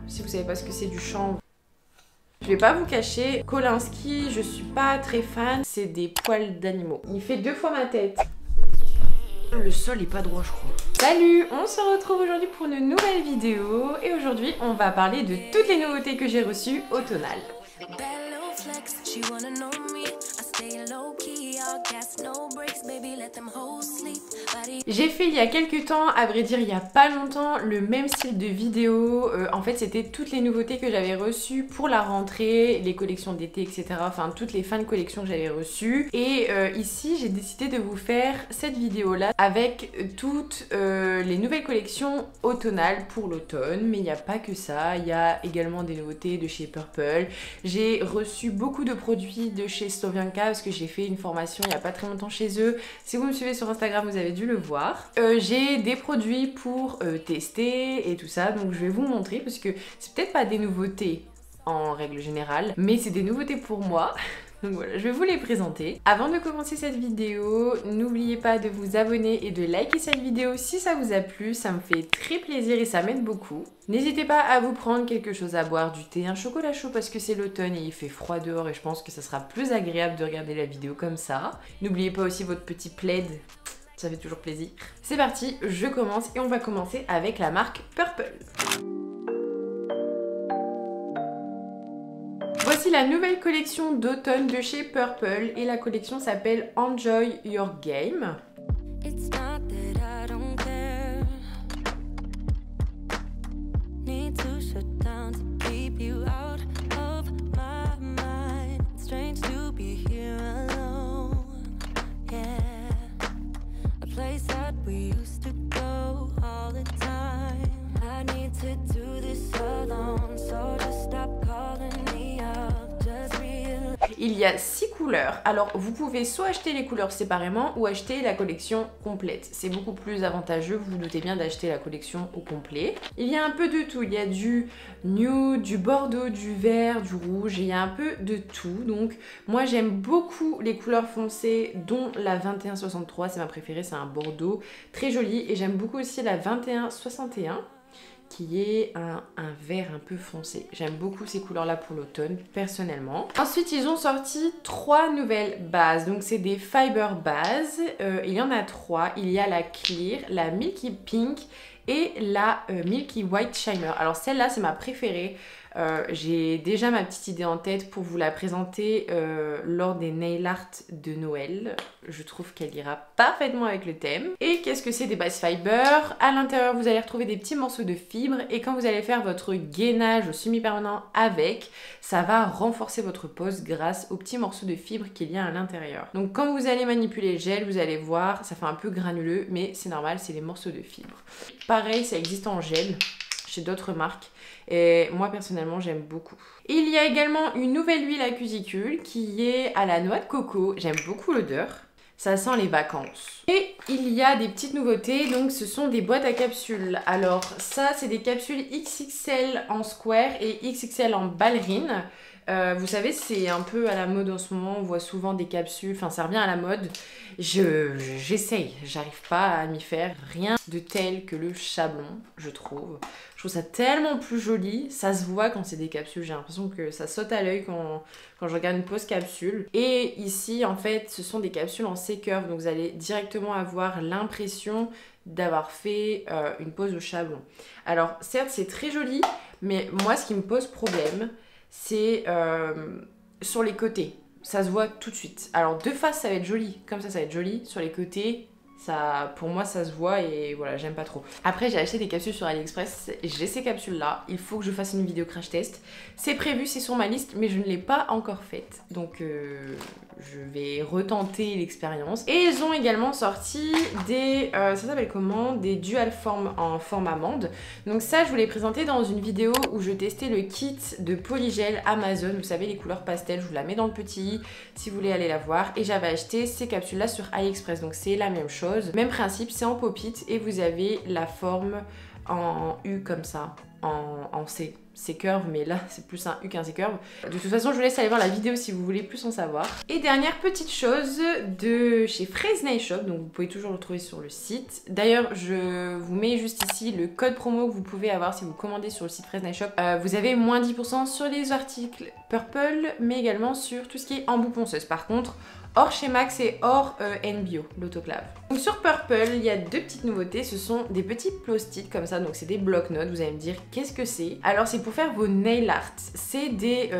Si vous savez pas ce que c'est du chanvre, je vais pas vous cacher, Kolinsky, je suis pas très fan, c'est des poils d'animaux. Il fait 2 fois ma tête. Le sol est pas droit, je crois. Salut, on se retrouve aujourd'hui pour une nouvelle vidéo et aujourd'hui on va parler de toutes les nouveautés que j'ai reçues automnales. J'ai fait il y a quelques temps, à vrai dire il y a pas longtemps, le même style de vidéo. En fait c'était toutes les nouveautés que j'avais reçues pour la rentrée, les collections d'été, etc. Enfin toutes les fins de collection que j'avais reçues. Et ici j'ai décidé de vous faire cette vidéo là avec toutes les nouvelles collections automnales pour l'automne. Mais il n'y a pas que ça, il y a également des nouveautés de chez Purple. J'ai reçu beaucoup de produits de chez Słowianka parce que j'ai fait une formation il n'y a pas très longtemps chez eux. Si vous me suivez sur Instagram, vous avez dû le voir. J'ai des produits pour tester et tout ça, donc je vais vous montrer parce que c'est peut-être pas des nouveautés en règle générale, mais c'est des nouveautés pour moi. Donc voilà, je vais vous les présenter. Avant de commencer cette vidéo, n'oubliez pas de vous abonner et de liker cette vidéo si ça vous a plu, ça me fait très plaisir et ça m'aide beaucoup. N'hésitez pas à vous prendre quelque chose à boire, du thé, un chocolat chaud parce que c'est l'automne et il fait froid dehors et je pense que ça sera plus agréable de regarder la vidéo comme ça. N'oubliez pas aussi votre petit plaid, ça fait toujours plaisir. C'est parti, je commence et on va commencer avec la marque Purple. Voici la nouvelle collection d'automne de chez Purple et la collection s'appelle Enjoy Your Game. Il y a 6 couleurs, alors vous pouvez soit acheter les couleurs séparément ou acheter la collection complète. C'est beaucoup plus avantageux, vous vous doutez bien d'acheter la collection au complet. Il y a un peu de tout, il y a du nude, du bordeaux, du vert, du rouge, il y a un peu de tout. Donc moi j'aime beaucoup les couleurs foncées dont la 2163, c'est ma préférée, c'est un bordeaux très joli. Et j'aime beaucoup aussi la 2161. Qui est un vert un peu foncé. J'aime beaucoup ces couleurs-là pour l'automne, personnellement. Ensuite, ils ont sorti 3 nouvelles bases. Donc, c'est des fiber bases. Il y en a 3. Il y a la clear, la milky pink et la milky white shimmer. Alors, celle-là, c'est ma préférée. J'ai déjà ma petite idée en tête pour vous la présenter lors des nail art de Noël. Je trouve qu'elle ira parfaitement avec le thème. Et qu'est-ce que c'est des bases fiber? À l'intérieur, vous allez retrouver des petits morceaux de fibres et quand vous allez faire votre gainage semi-permanent avec, ça va renforcer votre pose grâce aux petits morceaux de fibres qu'il y a à l'intérieur. Donc quand vous allez manipuler le gel, vous allez voir, ça fait un peu granuleux, mais c'est normal, c'est les morceaux de fibres. Pareil, ça existe en gel chez d'autres marques. Et moi personnellement j'aime beaucoup. Il y a également une nouvelle huile à cuticule qui est à la noix de coco. J'aime beaucoup l'odeur. Ça sent les vacances. Et il y a des petites nouveautés, donc ce sont des boîtes à capsules. Alors ça c'est des capsules XXL en square et XXL en ballerine. Vous savez, c'est un peu à la mode en ce moment, on voit souvent des capsules, enfin ça revient à la mode. J'essaye, j'arrive pas à m'y faire. Rien de tel que le chablon, je trouve. Je trouve ça tellement plus joli, ça se voit quand c'est des capsules, j'ai l'impression que ça saute à l'œil quand je regarde une pose capsule. Et ici, en fait, ce sont des capsules en C-curve, donc vous allez directement avoir l'impression d'avoir fait une pose au chablon. Alors certes, c'est très joli, mais moi ce qui me pose problème, c'est sur les côtés. Ça se voit tout de suite. Alors de face ça va être joli, comme ça va être joli. Sur les côtés, ça, pour moi ça se voit et voilà, j'aime pas trop. Après j'ai acheté des capsules sur AliExpress, j'ai ces capsules là, il faut que je fasse une vidéo crash test. C'est prévu, c'est sur ma liste, mais je ne l'ai pas encore faite. Donc je vais retenter l'expérience. Et ils ont également sorti des, ça s'appelle comment? Des dual form en forme amande. Donc ça je vous l'ai présenté dans une vidéo où je testais le kit de polygel Amazon. Vous savez les couleurs pastel, je vous la mets dans le petit i si vous voulez aller la voir. Et j'avais acheté ces capsules là sur AliExpress, donc c'est la même chose. Même principe, c'est en pop-it et vous avez la forme en U comme ça. en C curve, mais là c'est plus un U qu'un C curve. De toute façon je vous laisse aller voir la vidéo si vous voulez plus en savoir. Et dernière petite chose de chez Fraise Nail Shop, donc vous pouvez toujours le trouver sur le site. D'ailleurs je vous mets juste ici le code promo que vous pouvez avoir si vous commandez sur le site Fraise Nail Shop. Vous avez moins 10% sur les articles Purple, mais également sur tout ce qui est embout ponceuse. Par contre, hors chez Max et hors NBio, l'autoclave. Donc sur Purple, il y a deux petites nouveautés. Ce sont des petits post-it comme ça, donc c'est des bloc-notes. Vous allez me dire qu'est-ce que c'est? Alors c'est pour faire vos nail art. C'est des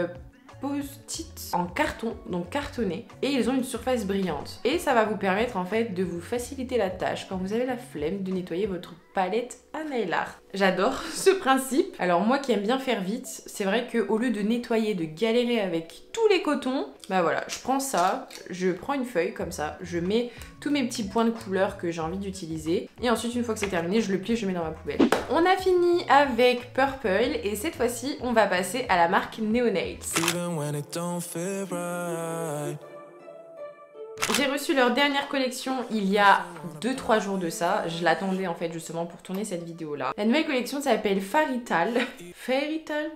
post-it en carton, donc cartonné, et ils ont une surface brillante. Et ça va vous permettre en fait de vous faciliter la tâche quand vous avez la flemme de nettoyer votre palette à nail art. J'adore ce principe. Alors moi qui aime bien faire vite, c'est vrai qu'au lieu de nettoyer, de galérer avec tous les cotons, bah voilà, je prends ça, je prends une feuille comme ça, je mets tous mes petits points de couleur que j'ai envie d'utiliser, et ensuite une fois que c'est terminé, je le plie et je le mets dans ma poubelle. On a fini avec Purple, et cette fois-ci, on va passer à la marque Neonails. J'ai reçu leur dernière collection il y a 2-3 jours de ça. Je l'attendais en fait justement pour tourner cette vidéo là. La nouvelle collection s'appelle Farital. Farital.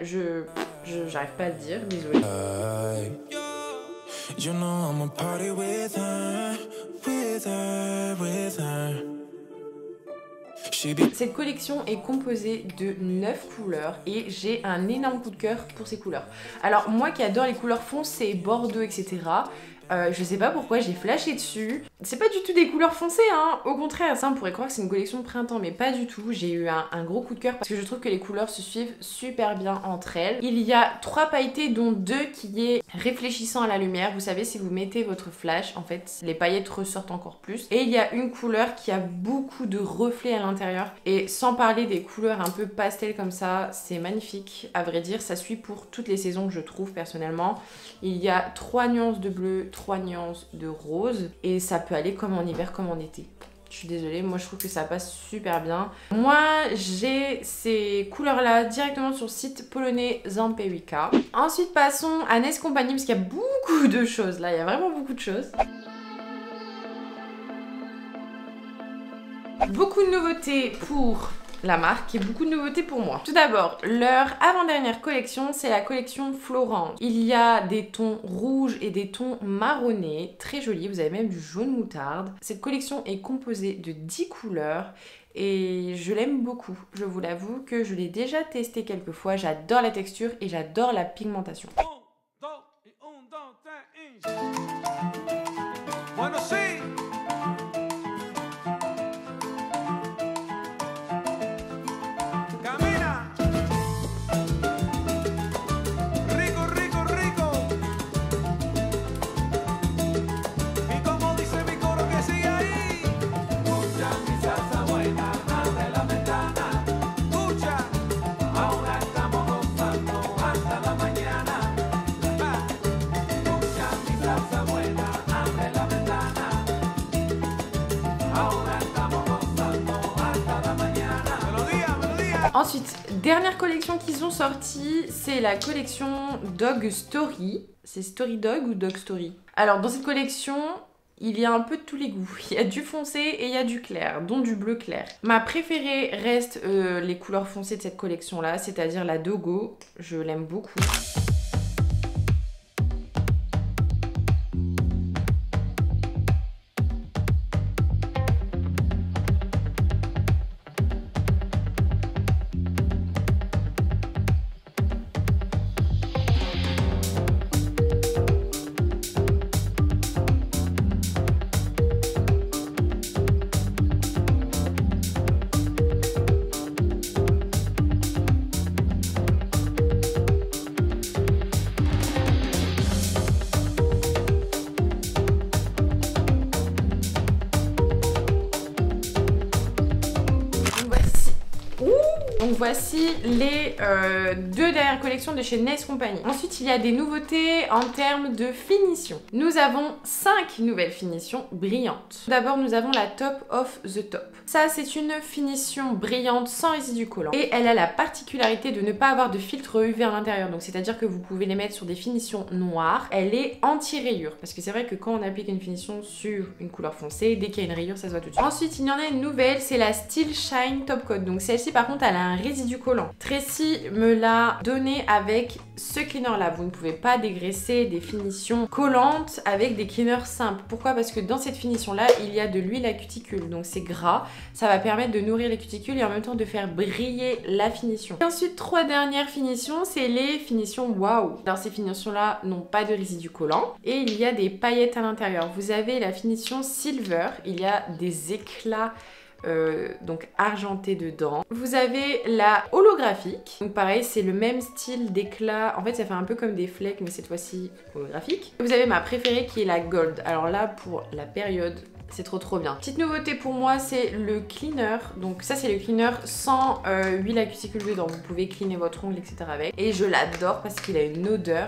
J'arrive pas à le dire, désolé. Cette collection est composée de 9 couleurs et j'ai un énorme coup de cœur pour ces couleurs. Alors moi qui adore les couleurs foncées, bordeaux, etc. Je sais pas pourquoi j'ai flashé dessus. C'est pas du tout des couleurs foncées, hein. Au contraire, ça on pourrait croire que c'est une collection de printemps, mais pas du tout. J'ai eu un gros coup de cœur parce que je trouve que les couleurs se suivent super bien entre elles. Il y a 3 pailletés dont 2 qui est réfléchissant à la lumière. Vous savez, si vous mettez votre flash, en fait, les paillettes ressortent encore plus. Et il y a une couleur qui a beaucoup de reflets à l'intérieur. Et sans parler des couleurs un peu pastel comme ça, c'est magnifique. À vrai dire, ça suit pour toutes les saisons, je trouve personnellement. Il y a 3 nuances de bleu, 3 nuances de rose, et ça peut aller comme en hiver comme en été. Je suis désolée, moi je trouve que ça passe super bien. Moi j'ai ces couleurs là directement sur le site polonais Zampewica. Ensuite passons à Nes Company parce qu'il y a beaucoup de choses là, il y a vraiment beaucoup de choses. Beaucoup de nouveautés pour la marque et beaucoup de nouveautés pour moi. Tout d'abord, leur avant-dernière collection, c'est la collection Florent. Il y a des tons rouges et des tons marronnés, très jolis, vous avez même du jaune moutarde. Cette collection est composée de 10 couleurs et je l'aime beaucoup. Je vous l'avoue que je l'ai déjà testé quelques fois, j'adore la texture et j'adore la pigmentation. Ensuite, dernière collection qu'ils ont sortie, c'est la collection Dog Story. C'est Story Dog ou Dog Story? Alors dans cette collection, il y a un peu de tous les goûts. Il y a du foncé et il y a du clair, dont du bleu clair. Ma préférée reste les couleurs foncées de cette collection-là, c'est-à-dire la Dogo. Je l'aime beaucoup. Donc voici les deux dernières collections de chez Nes Company. Ensuite, il y a des nouveautés en termes de finition. Nous avons 5 nouvelles finitions brillantes. D'abord, nous avons la Top of the Top. Ça, c'est une finition brillante sans résidu collant. Et elle a la particularité de ne pas avoir de filtre UV à l'intérieur. Donc, c'est-à-dire que vous pouvez les mettre sur des finitions noires. Elle est anti-rayure. Parce que c'est vrai que quand on applique une finition sur une couleur foncée, dès qu'il y a une rayure, ça se voit tout de suite. Ensuite, il y en a une nouvelle, c'est la Steel Shine Top Coat. Donc, celle-ci, par contre, elle a un résidu résidus collants. Tracy me l'a donné avec ce cleaner là. Vous ne pouvez pas dégraisser des finitions collantes avec des cleaners simples. Pourquoi? Parce que dans cette finition là, il y a de l'huile à cuticule, donc c'est gras. Ça va permettre de nourrir les cuticules et en même temps de faire briller la finition. Et ensuite, 3 dernières finitions, c'est les finitions waouh. Alors ces finitions là n'ont pas de résidus collants et il y a des paillettes à l'intérieur. Vous avez la finition silver, il y a des éclats donc argenté dedans. Vous avez la holographique, donc pareil c'est le même style d'éclat, en fait ça fait un peu comme des flecks mais cette fois-ci holographique. Vous avez ma préférée qui est la gold, alors là pour la période c'est trop bien. Petite nouveauté pour moi, c'est le cleaner. Donc ça c'est le cleaner sans huile à cuticule dedans. Vous pouvez cleaner votre ongle etc avec. Et je l'adore parce qu'il a une odeur.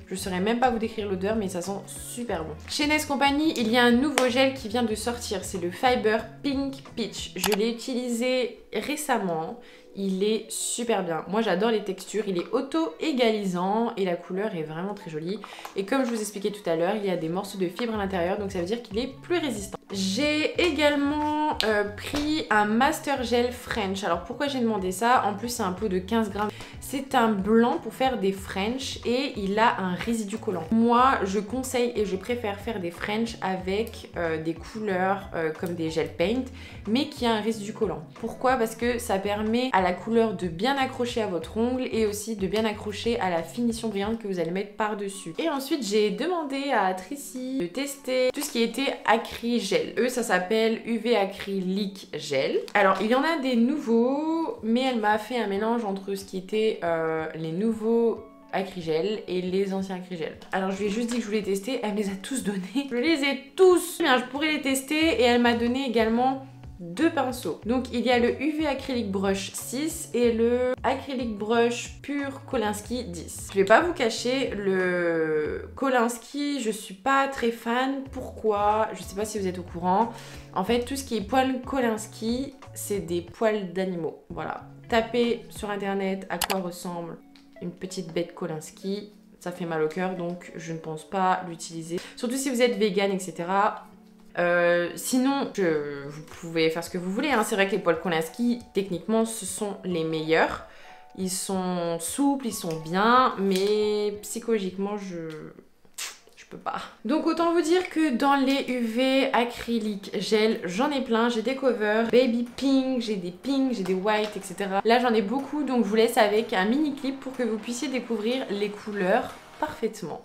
Je ne saurais même pas vous décrire l'odeur, mais ça sent super bon. Chez Nest Company, il y a un nouveau gel qui vient de sortir. C'est le Fiber Pink Peach. Je l'ai utilisé récemment. Il est super bien. Moi, j'adore les textures. Il est auto-égalisant et la couleur est vraiment très jolie. Et comme je vous expliquais tout à l'heure, il y a des morceaux de fibre à l'intérieur, donc ça veut dire qu'il est plus résistant. J'ai également pris un Master Gel French. Alors pourquoi j'ai demandé ça? En plus, c'est un pot de 15 grammes. C'est un blanc pour faire des French et il a un résidu collant. Moi, je conseille et je préfère faire des French avec des couleurs comme des gel paint, mais qui a un résidu collant. Pourquoi? Parce que ça permet à la couleur de bien accrocher à votre ongle et aussi de bien accrocher à la finition brillante que vous allez mettre par-dessus. Et ensuite, j'ai demandé à Tracy de tester tout ce qui était acry gel. Eux, ça s'appelle UV Acrylic Gel. Alors, il y en a des nouveaux, mais elle m'a fait un mélange entre ce qui était les nouveaux acrygel et les anciens acrygel. Alors je lui ai juste dit que je voulais tester, elle me les a tous donnés. Je les ai tous. Bien, je pourrais les tester et elle m'a donné également 2 pinceaux. Donc il y a le UV Acrylic Brush 6 et le Acrylic Brush Pure Kolinsky 10. Je vais pas vous cacher, le Kolinsky, je suis pas très fan. Pourquoi? Je sais pas si vous êtes au courant. En fait, tout ce qui est poils Kolinsky, c'est des poils d'animaux. Voilà. Tapez sur internet à quoi ressemble une petite bête Kolinsky. Ça fait mal au cœur, donc je ne pense pas l'utiliser. Surtout si vous êtes vegan, etc. Sinon, vous pouvez faire ce que vous voulez. Hein. C'est vrai que les poils Kolinsky, techniquement, ce sont les meilleurs. Ils sont souples, ils sont bien, mais psychologiquement, je peux pas. Donc autant vous dire que dans les UV acrylique gel, j'en ai plein. J'ai des covers baby pink, j'ai des pinks, j'ai des white, etc. Là, j'en ai beaucoup, donc je vous laisse avec un mini clip pour que vous puissiez découvrir les couleurs parfaitement.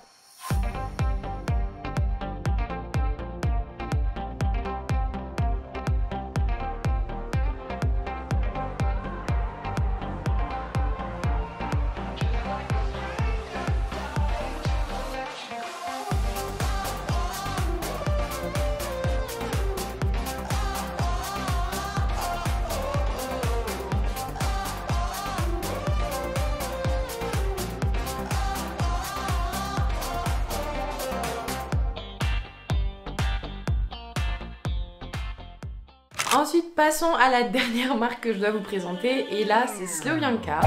Ensuite, passons à la dernière marque que je dois vous présenter. Et là, c'est Slovianka.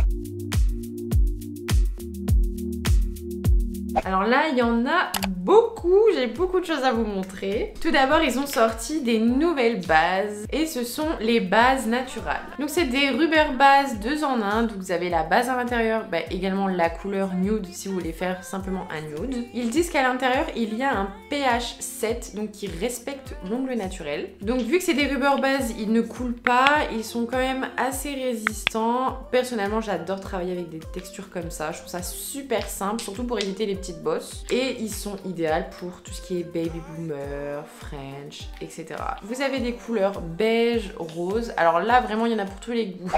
Alors là, il y en a beaucoup, j'ai beaucoup de choses à vous montrer. Tout d'abord, ils ont sorti des nouvelles bases et ce sont les bases naturales. Donc c'est des rubber bases 2 en 1, donc vous avez la base à l'intérieur, également la couleur nude si vous voulez faire simplement un nude. Ils disent qu'à l'intérieur, il y a un pH 7, donc qui respecte l'ongle naturel. Donc vu que c'est des rubber bases, ils ne coulent pas, ils sont quand même assez résistants. Personnellement, j'adore travailler avec des textures comme ça, je trouve ça super simple, surtout pour éviter les petites bosses. Et ils sont idéal pour tout ce qui est baby boomer, French, etc. Vous avez des couleurs beige, rose. Alors là, vraiment, il y en a pour tous les goûts.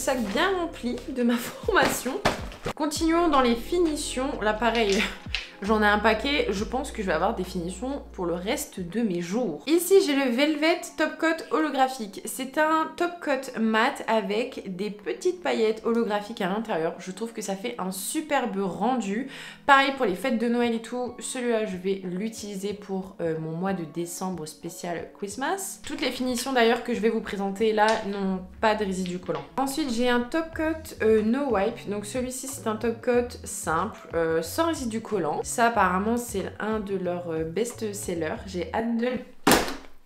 sac bien rempli de ma formation. Continuons dans les finitions. Là pareil, j'en ai un paquet. Je pense que je vais avoir des finitions pour le reste de mes jours. Ici j'ai le Velvet Top Coat holographique. C'est un top coat mat avec des petites paillettes holographiques à l'intérieur. Je trouve que ça fait un superbe rendu. Pareil pour les fêtes de Noël et tout. Celui-là je vais l'utiliser pour mon mois de décembre spécial Christmas. Toutes les finitions d'ailleurs que je vais vous présenter là n'ont pas de résidus collants. Ensuite j'ai un top coat no wipe. Donc celui-ci c'est un top coat simple, sans résidus collants. Ça apparemment c'est un de leurs best-sellers. J'ai hâte de le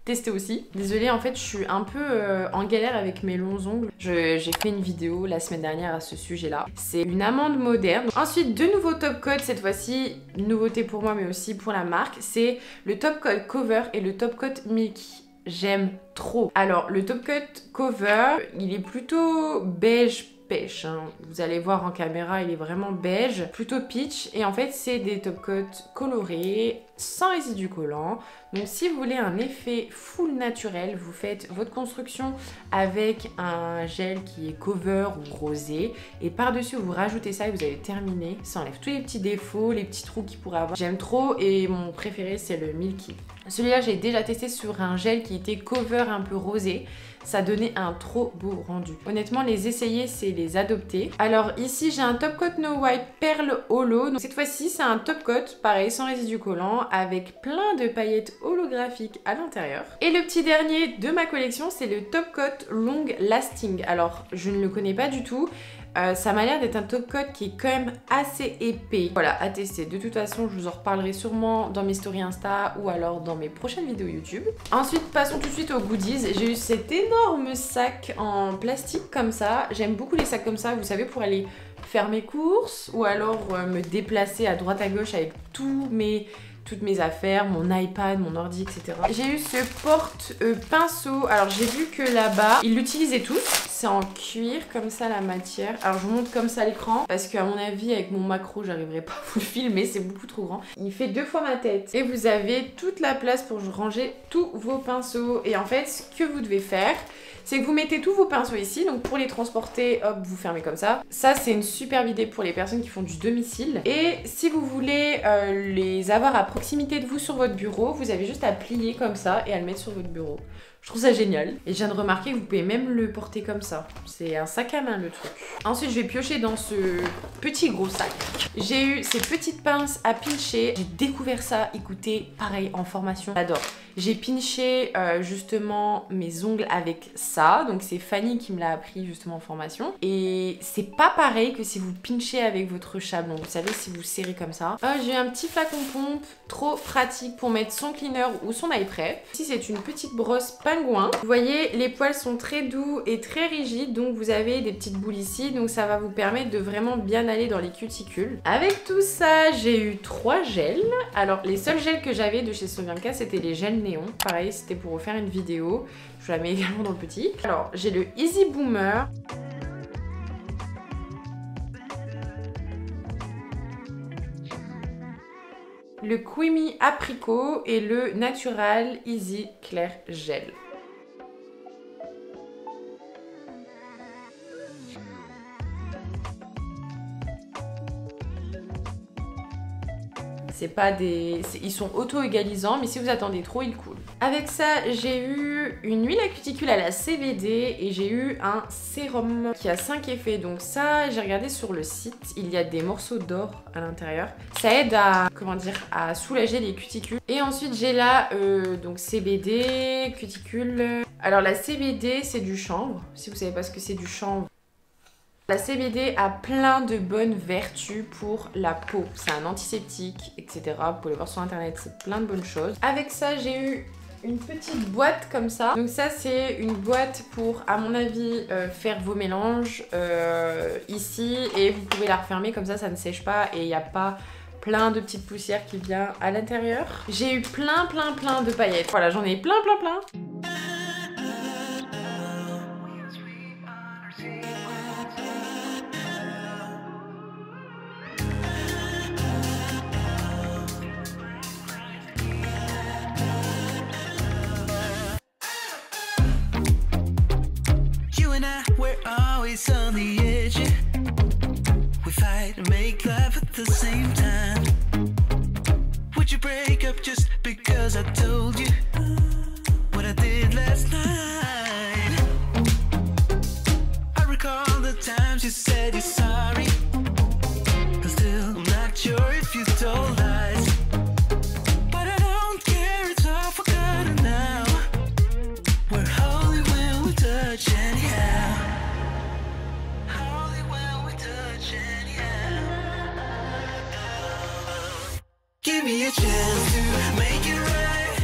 tester aussi. Désolée, en fait je suis un peu en galère avec mes longs ongles. J'ai fait une vidéo la semaine dernière à ce sujet là. C'est une amande moderne. Ensuite deux nouveaux top coats, cette fois-ci une nouveauté pour moi mais aussi pour la marque. C'est le top coat cover et le top coat milky. J'aime trop. Alors le top coat cover il est plutôt beige pêche, hein. Vous allez voir en caméra il est vraiment beige, plutôt peach, et en fait c'est des top coats colorés sans résidus collants. Donc si vous voulez un effet full naturel, vous faites votre construction avec un gel qui est cover ou rosé et par-dessus vous rajoutez ça et vous avez terminé. Ça enlève tous les petits défauts, les petits trous qu'il pourrait avoir. J'aime trop et mon préféré c'est le Milky. Celui-là j'ai déjà testé sur un gel qui était cover un peu rosé. Ça donnait un trop beau rendu. Honnêtement, les essayer, c'est les adopter. Alors ici, j'ai un top coat no wipe perle holo. Donc, cette fois-ci, c'est un top coat, pareil, sans résidus collants, avec plein de paillettes holographiques à l'intérieur. Et le petit dernier de ma collection, c'est le top coat long lasting. Alors, je ne le connais pas du tout. Ça m'a l'air d'être un top coat qui est quand même assez épais. Voilà, à tester. De toute façon, je vous en reparlerai sûrement dans mes stories Insta ou alors dans mes prochaines vidéos YouTube. Ensuite, passons tout de suite aux goodies. J'ai eu cet énorme sac en plastique comme ça. J'aime beaucoup les sacs comme ça, vous savez, pour aller faire mes courses ou alors me déplacer à droite à gauche avec toutes mes affaires, mon iPad, mon ordi, etc. J'ai eu ce porte-pinceau. Alors j'ai vu que là-bas, ils l'utilisaient tous. C'est en cuir, comme ça la matière. Alors je vous montre comme ça l'écran, parce qu'à mon avis, avec mon macro, j'arriverai pas à vous le filmer, c'est beaucoup trop grand. Il fait 2 fois ma tête. Et vous avez toute la place pour ranger tous vos pinceaux. Et en fait, ce que vous devez faire, c'est que vous mettez tous vos pinceaux ici, donc pour les transporter, hop, vous fermez comme ça. Ça, c'est une superbe idée pour les personnes qui font du domicile. Et si vous voulez les avoir à proximité de vous sur votre bureau, vous avez juste à plier comme ça et à le mettre sur votre bureau. Je trouve ça génial. Et je viens de remarquer que vous pouvez même le porter comme ça. C'est un sac à main le truc. Ensuite, je vais piocher dans ce petit gros sac. J'ai eu ces petites pinces à pincher. J'ai découvert ça, écoutez, pareil, en formation. J'adore. J'ai pinché justement mes ongles avec ça. Donc c'est Fanny qui me l'a appris justement en formation. Et c'est pas pareil que si vous pinchez avec votre chablon. Vous savez, si vous serrez comme ça. J'ai eu un petit flacon pompe, trop pratique pour mettre son cleaner ou son eye spray. Ici c'est une petite brosse pingouin. Vous voyez, les poils sont très doux et très rigides. Donc vous avez des petites boules ici. Donc ça va vous permettre de vraiment bien aller dans les cuticules. Avec tout ça, j'ai eu 3 gels. Alors les seuls gels que j'avais de chez Sovianka, c'était les gels néon. Pareil, c'était pour vous faire une vidéo. Je la mets également dans le petit. Alors, j'ai le Easy Boomer. Le Creamy Apricot et le Natural Easy Clair Gel. C'est pas des... Ils sont auto-égalisants, mais si vous attendez trop, ils coulent. Avec ça, j'ai eu une huile à cuticule à la CBD et j'ai eu un sérum qui a 5 effets. Donc ça, j'ai regardé sur le site, il y a des morceaux d'or à l'intérieur. Ça aide à, comment dire, à soulager les cuticules. Et ensuite, j'ai là, donc CBD, cuticule. Alors la CBD, c'est du chanvre. Si vous savez pas ce que c'est du chanvre, la CBD a plein de bonnes vertus pour la peau. C'est un antiseptique, etc. Vous pouvez le voir sur internet, c'est plein de bonnes choses. Avec ça, j'ai eu une petite boîte comme ça. Donc ça, c'est une boîte pour, à mon avis, faire vos mélanges ici. Et vous pouvez la refermer comme ça ne sèche pas et il n'y a pas plein de petites poussières qui viennent à l'intérieur. J'ai eu plein de paillettes. Voilà, j'en ai plein. always on the edge. We fight and make love at the same time. Would you break up just because I told you what I did last night? I recall the times you said you're sorry. I'm still not sure if you told lies, but I don't care, it's all forgotten now. We're holy when we touch anyhow. Holy when we touch anyhow. Give me a chance to make it right.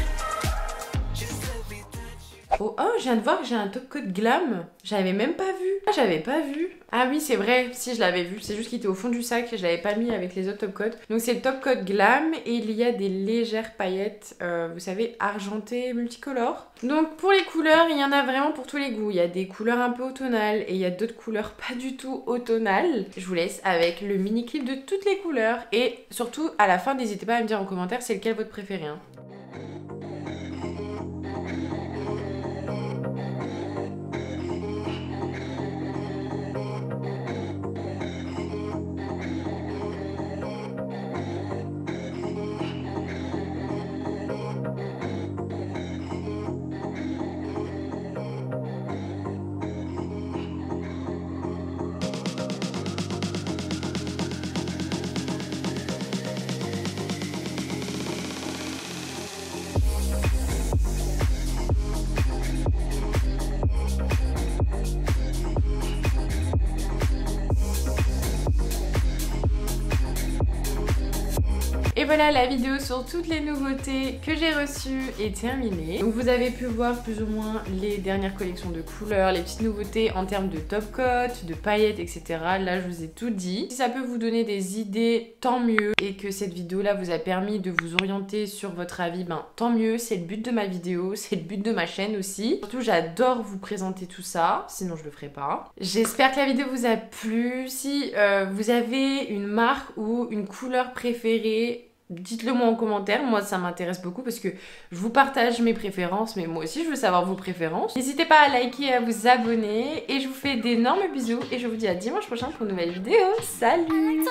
Just let me touch you. Oh, je viens de voir que j'ai un top coat glam. J'avais même pas vu. Ah, j'avais pas vu. Ah oui, c'est vrai, si je l'avais vu. C'est juste qu'il était au fond du sac et je l'avais pas mis avec les autres top coats. Donc c'est le top coat glam et il y a des légères paillettes, vous savez, argentées, multicolores. Donc pour les couleurs, il y en a vraiment pour tous les goûts. Il y a des couleurs un peu automnales et il y a d'autres couleurs pas du tout automnales. Je vous laisse avec le mini clip de toutes les couleurs et surtout à la fin, n'hésitez pas à me dire en commentaire c'est lequel votre préféré. Hein. Et voilà, la vidéo sur toutes les nouveautés que j'ai reçues est terminée. Donc vous avez pu voir plus ou moins les dernières collections de couleurs, les petites nouveautés en termes de top coat, de paillettes, etc. Là, je vous ai tout dit. Si ça peut vous donner des idées, tant mieux. Et que cette vidéo-là vous a permis de vous orienter sur votre avis, ben tant mieux. C'est le but de ma vidéo, c'est le but de ma chaîne aussi. Surtout, j'adore vous présenter tout ça, sinon je le ferai pas. J'espère que la vidéo vous a plu. Si vous avez une marque ou une couleur préférée, dites-le moi en commentaire, moi ça m'intéresse beaucoup parce que je vous partage mes préférences, mais moi aussi je veux savoir vos préférences. N'hésitez pas à liker et à vous abonner et je vous fais d'énormes bisous et je vous dis à dimanche prochain pour une nouvelle vidéo. Salut!